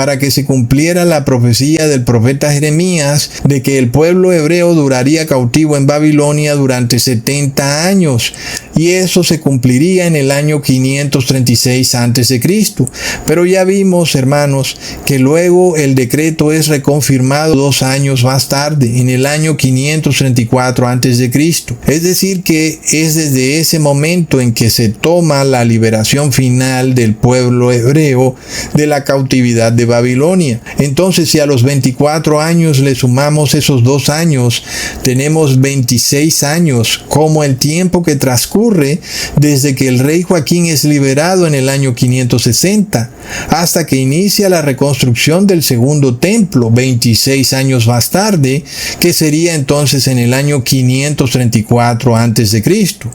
para que se cumpliera la profecía del profeta Jeremías de que el pueblo hebreo duraría cautivo en Babilonia durante 70 años, y eso se cumpliría en el año 536 a.C. Pero ya vimos, hermanos, que luego el decreto es reconfirmado 2 años más tarde, en el año 534 a.C. Es decir, que es desde ese momento en que se toma la liberación final del pueblo hebreo de la cautividad de Babilonia. Entonces, si a los 24 años le sumamos esos 2 años, tenemos 26 años como el tiempo que transcurre desde que el rey Joaquín es liberado en el año 560 hasta que inicia la reconstrucción del segundo templo, 26 años más tarde, que sería entonces en el año 534 a.C.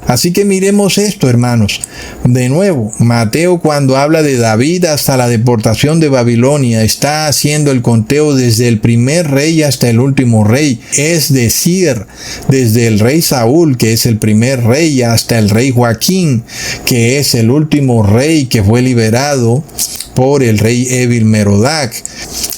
Así que miremos esto, hermanos. De nuevo, Mateo, cuando habla de David hasta la deportación de Babilonia, está haciendo el conteo desde el primer rey hasta el último rey, es decir, desde el rey Saúl, que es el primer rey, hasta el rey Joaquín, que es el último rey que fue liberado por el rey Evil-Merodach.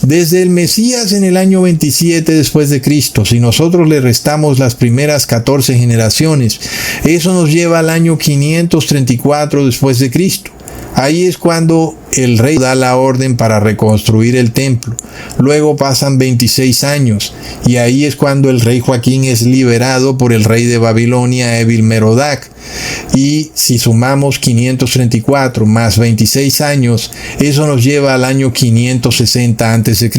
Desde el Mesías en el año 27 después de Cristo, si nosotros le restamos las primeras 14 generaciones, eso nos lleva al año 534 después de Cristo. Ahí es cuando el rey da la orden para reconstruir el templo. Luego pasan 26 años y ahí es cuando el rey Joaquín es liberado por el rey de Babilonia, Evil-Merodach. Y si sumamos 534 más 26 años, eso nos lleva al año 560 a.C.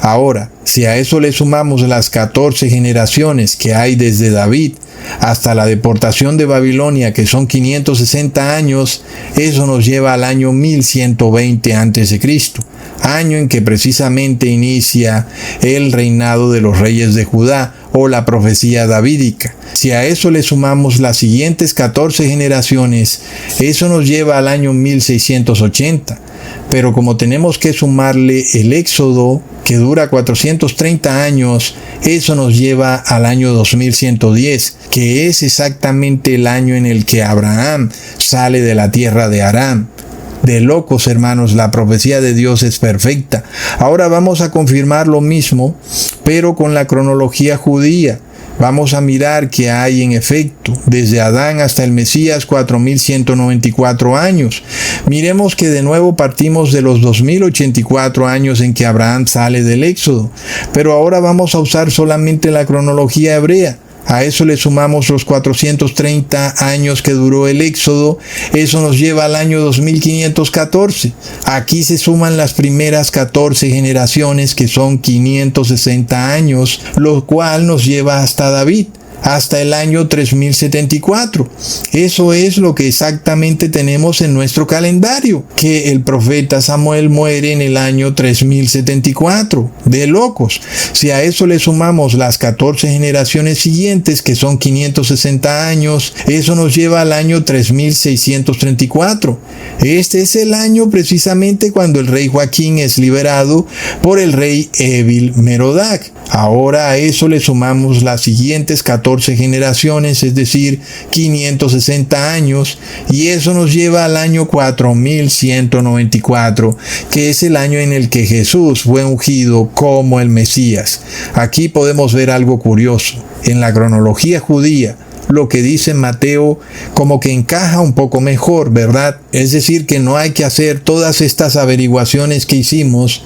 Ahora, si a eso le sumamos las 14 generaciones que hay desde David hasta la deportación de Babilonia, que son 560 años, eso nos lleva al año 1120 a.C., año en que precisamente inicia el reinado de los reyes de Judá, o la profecía davídica. Si a eso le sumamos las siguientes 14 generaciones, eso nos lleva al año 1680. Pero como tenemos que sumarle el Éxodo, que dura 430 años, eso nos lleva al año 2110, que es exactamente el año en el que Abraham sale de la tierra de Aram. De locos, hermanos, la profecía de Dios es perfecta. Ahora vamos a confirmar lo mismo, pero con la cronología judía. Vamos a mirar que hay en efecto, desde Adán hasta el Mesías, 4194 años. Miremos que de nuevo partimos de los 2084 años en que Abraham sale del Éxodo, pero ahora vamos a usar solamente la cronología hebrea. A eso le sumamos los 430 años que duró el Éxodo, eso nos lleva al año 2514. Aquí se suman las primeras 14 generaciones, que son 560 años, lo cual nos lleva hasta David, hasta el año 3074. Eso es lo que exactamente tenemos en nuestro calendario, que el profeta Samuel muere en el año 3074. De locos. Si a eso le sumamos las 14 generaciones siguientes, que son 560 años, eso nos lleva al año 3634. Este es el año precisamente cuando el rey Joaquín es liberado por el rey Evil-Merodach. Ahora a eso le sumamos las siguientes 14 generaciones, es decir, 560 años, y eso nos lleva al año 4194, que es el año en el que Jesús fue ungido como el Mesías. Aquí podemos ver algo curioso. En la cronología judía, lo que dice Mateo como que encaja un poco mejor, ¿verdad? Es decir, que no hay que hacer todas estas averiguaciones que hicimos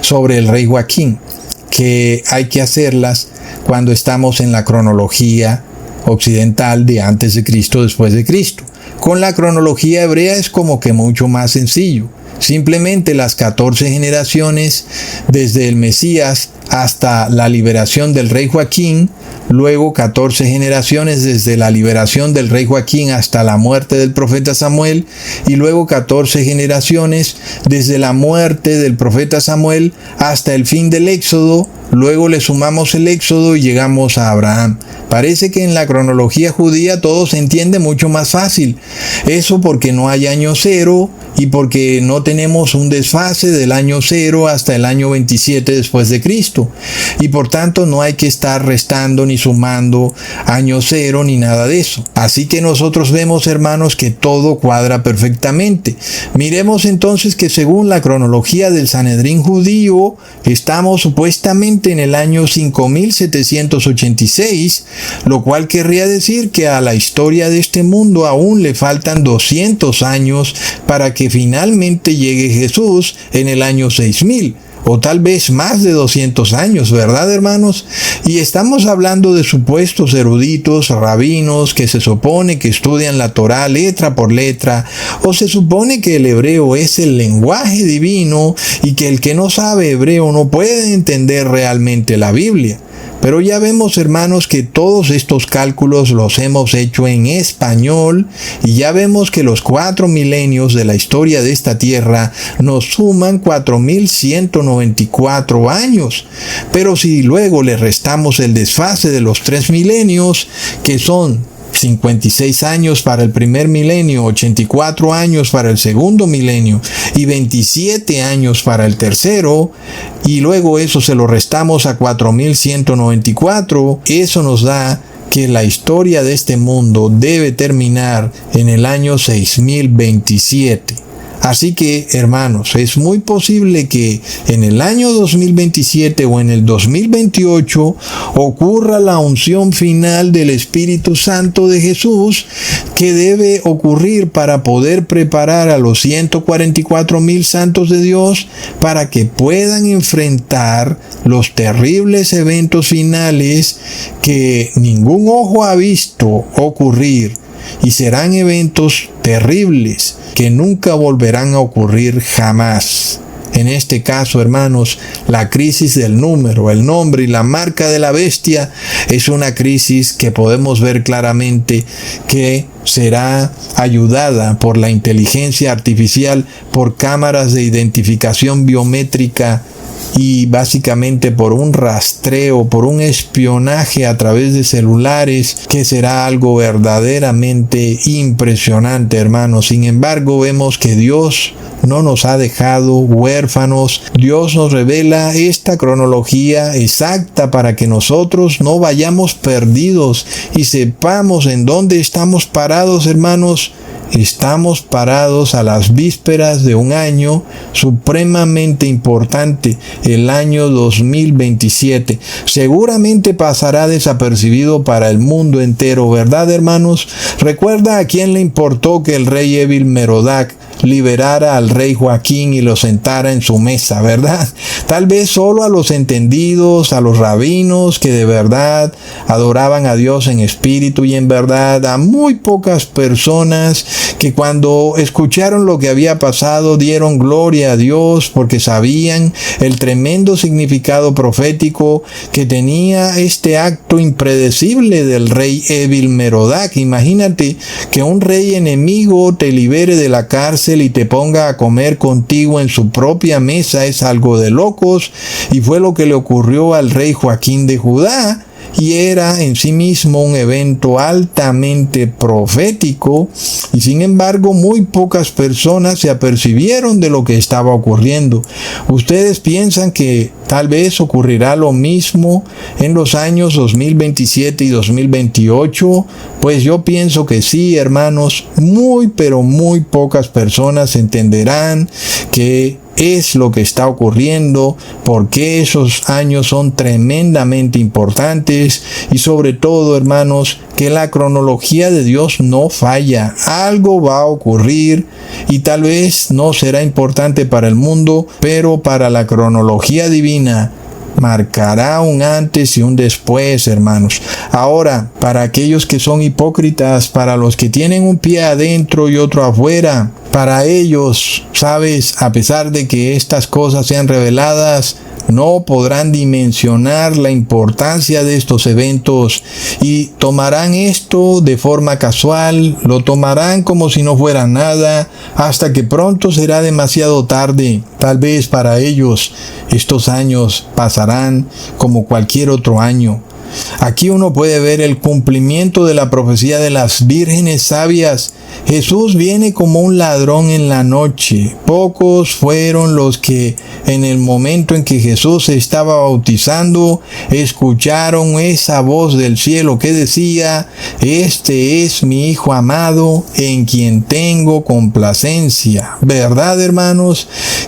sobre el rey Joaquín, que hay que hacerlas cuando estamos en la cronología occidental de antes de Cristo, después de Cristo. Con la cronología hebrea es como que mucho más sencillo. Simplemente las 14 generaciones desde el Mesías hasta la liberación del rey Joaquín, luego 14 generaciones desde la liberación del rey Joaquín hasta la muerte del profeta Samuel, y luego 14 generaciones desde la muerte del profeta Samuel hasta el fin del Éxodo. Luego le sumamos el Éxodo y llegamos a Abraham. Parece que en la cronología judía todo se entiende mucho más fácil. Eso porque no hay año cero y porque no tenemos un desfase del año 0 hasta el año 27 después de Cristo. Cristo. Y por tanto no hay que estar restando ni sumando año cero ni nada de eso. Así que nosotros vemos, hermanos, que todo cuadra perfectamente. Miremos entonces que según la cronología del Sanedrín judío, estamos supuestamente en el año 5786, lo cual querría decir que a la historia de este mundo aún le faltan 200 años para que finalmente llegue Jesús en el año 6000. O tal vez más de 200 años, ¿verdad, hermanos? Y estamos hablando de supuestos eruditos, rabinos, que se supone que estudian la Torá letra por letra, o se supone que el hebreo es el lenguaje divino y que el que no sabe hebreo no puede entender realmente la Biblia. Pero ya vemos, hermanos, que todos estos cálculos los hemos hecho en español y ya vemos que los 4 milenios de la historia de esta tierra nos suman 4194 años. Pero si luego le restamos el desfase de los 3 milenios, que son 56 años para el primer milenio, 84 años para el segundo milenio y 27 años para el tercero, y luego eso se lo restamos a 4194, eso nos da que la historia de este mundo debe terminar en el año 6027. Así que, hermanos, es muy posible que en el año 2027 o en el 2028 ocurra la unción final del Espíritu Santo de Jesús, que debe ocurrir para poder preparar a los 144,000 santos de Dios para que puedan enfrentar los terribles eventos finales que ningún ojo ha visto ocurrir. Y serán eventos terribles que nunca volverán a ocurrir jamás. En este caso, hermanos, la crisis del número, el nombre y la marca de la bestia es una crisis que podemos ver claramente que será ayudada por la inteligencia artificial, por cámaras de identificación biométrica y básicamente por un rastreo, por un espionaje a través de celulares, que será algo verdaderamente impresionante, hermanos. Sin embargo, vemos que Dios no nos ha dejado huérfanos. Dios nos revela esta cronología exacta para que nosotros no vayamos perdidos y sepamos en dónde estamos parados, hermanos. Estamos parados a las vísperas de un año supremamente importante, el año 2027. Seguramente pasará desapercibido para el mundo entero, ¿verdad, hermanos? Recuerda a quién le importó que el rey Evil Merodach liberara al rey Joaquín y lo sentara en su mesa, ¿verdad? Tal vez solo a los entendidos, a los rabinos que de verdad adoraban a Dios en espíritu y en verdad, a muy pocas personas que cuando escucharon lo que había pasado dieron gloria a Dios porque sabían el tremendo significado profético que tenía este acto impredecible del rey Evil Merodach. Imagínate que un rey enemigo te libere de la cárcel y te ponga a comer contigo en su propia mesa, es algo de locos, y fue lo que le ocurrió al rey Joaquín de Judá. Y era en sí mismo un evento altamente profético, y sin embargo muy pocas personas se apercibieron de lo que estaba ocurriendo. ¿Ustedes piensan que tal vez ocurrirá lo mismo en los años 2027 y 2028? Pues yo pienso que sí, hermanos. Muy pero muy pocas personas entenderán que es lo que está ocurriendo, porque esos años son tremendamente importantes, y sobre todo, hermanos, que la cronología de Dios no falla. Algo va a ocurrir y tal vez no será importante para el mundo, pero para la cronología divina marcará un antes y un después, hermanos. Ahora, para aquellos que son hipócritas, para los que tienen un pie adentro y otro afuera, para ellos, sabes, a pesar de que estas cosas sean reveladas, no podrán dimensionar la importancia de estos eventos y tomarán esto de forma casual, lo tomarán como si no fuera nada, hasta que pronto será demasiado tarde. Tal vez para ellos estos años pasarán como cualquier otro año. Aquí uno puede ver el cumplimiento de la profecía de las vírgenes sabias. Jesús viene como un ladrón en la noche. Pocos fueron los que en el momento en que Jesús se estaba bautizando escucharon esa voz del cielo que decía: este es mi Hijo amado en quien tengo complacencia. ¿Verdad, hermanos?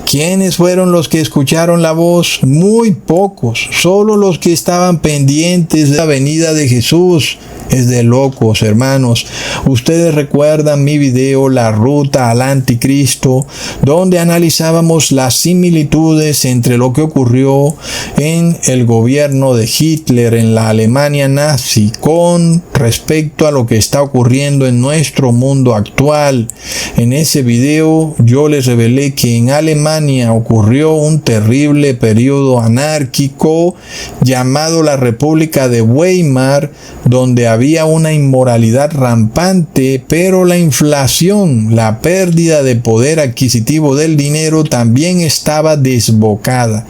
¿Quiénes fueron los que escucharon la voz? Muy pocos, solo los que estaban pendientes de la venida de Jesús. Es de locos, hermanos. Ustedes recuerdan mi video La Ruta al Anticristo, donde analizábamos las similitudes entre lo que ocurrió en el gobierno de Hitler en la Alemania nazi con respecto a lo que está ocurriendo en nuestro mundo actual. En ese video yo les revelé que en Alemania ocurrió un terrible periodo anárquico llamado la República de Weimar, donde había una inmoralidad rampante, pero la inflación, la pérdida de poder adquisitivo del dinero también estaba desbocada.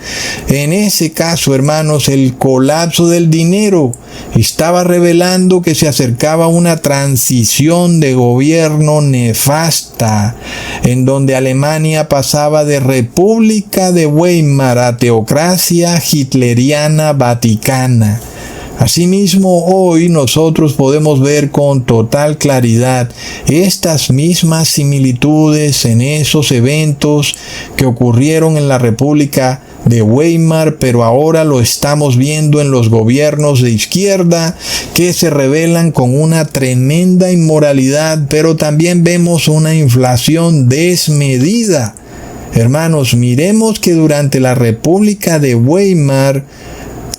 En ese caso, hermanos, el colapso del dinero estaba revelando que se acercaba una transición de gobierno nefasta, en donde Alemania pasaba de República de Weimar a teocracia hitleriana vaticana. Asimismo, hoy nosotros podemos ver con total claridad estas mismas similitudes en esos eventos que ocurrieron en la República de Weimar, pero ahora lo estamos viendo en los gobiernos de izquierda que se revelan con una tremenda inmoralidad, pero también vemos una inflación desmedida. Hermanos, miremos que durante la República de Weimar,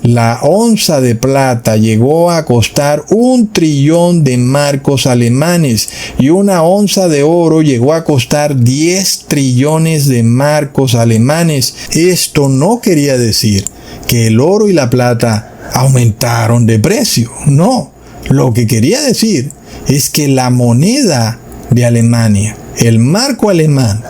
la onza de plata llegó a costar 1 trillón de marcos alemanes y una onza de oro llegó a costar 10 trillones de marcos alemanes. Esto no quería decir que el oro y la plata aumentaron de precio. No, lo que quería decir es que la moneda de Alemania, el marco alemán,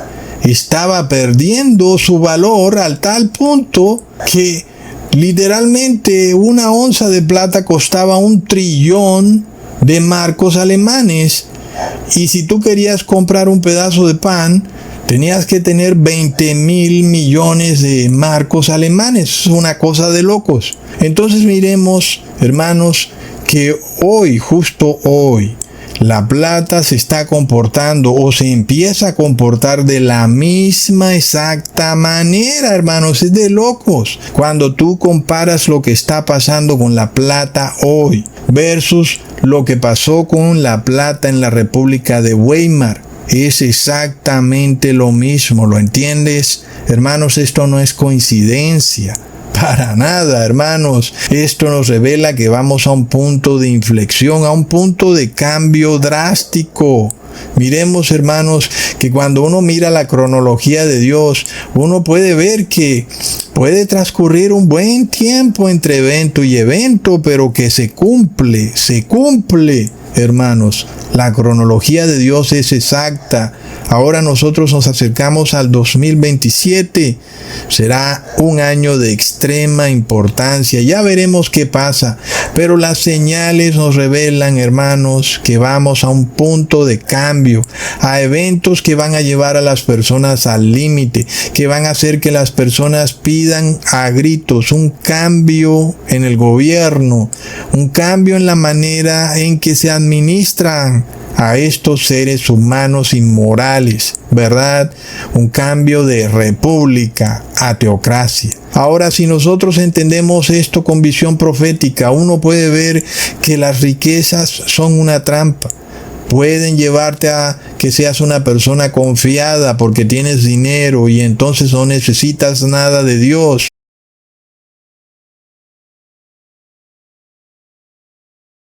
estaba perdiendo su valor al tal punto que literalmente una onza de plata costaba 1 trillón de marcos alemanes. Y si tú querías comprar un pedazo de pan, tenías que tener 20,000 millones de marcos alemanes. Es una cosa de locos. Entonces miremos, hermanos, que hoy, justo hoy, la plata se está comportando o se empieza a comportar de la misma exacta manera, hermanos. Es de locos. Cuando tú comparas lo que está pasando con la plata hoy versus lo que pasó con la plata en la República de Weimar, es exactamente lo mismo. ¿Lo entiendes? Hermanos, esto no es coincidencia. Para nada, hermanos. Esto nos revela que vamos a un punto de inflexión, a un punto de cambio drástico. Miremos, hermanos, que cuando uno mira la cronología de Dios, uno puede ver que puede transcurrir un buen tiempo entre evento y evento, pero que se cumple, hermanos. La cronología de Dios es exacta. Ahora nosotros nos acercamos al 2027. Será un año de extrema importancia. Ya veremos qué pasa. Pero las señales nos revelan, hermanos, que vamos a un punto de cambio, a eventos que van a llevar a las personas al límite, que van a hacer que las personas pidan a gritos un cambio en el gobierno, un cambio en la manera en que se administran a estos seres humanos inmorales, ¿verdad? Un cambio de república a teocracia. Ahora, si nosotros entendemos esto con visión profética, uno puede ver que las riquezas son una trampa. Pueden llevarte a que seas una persona confiada porque tienes dinero y entonces no necesitas nada de Dios.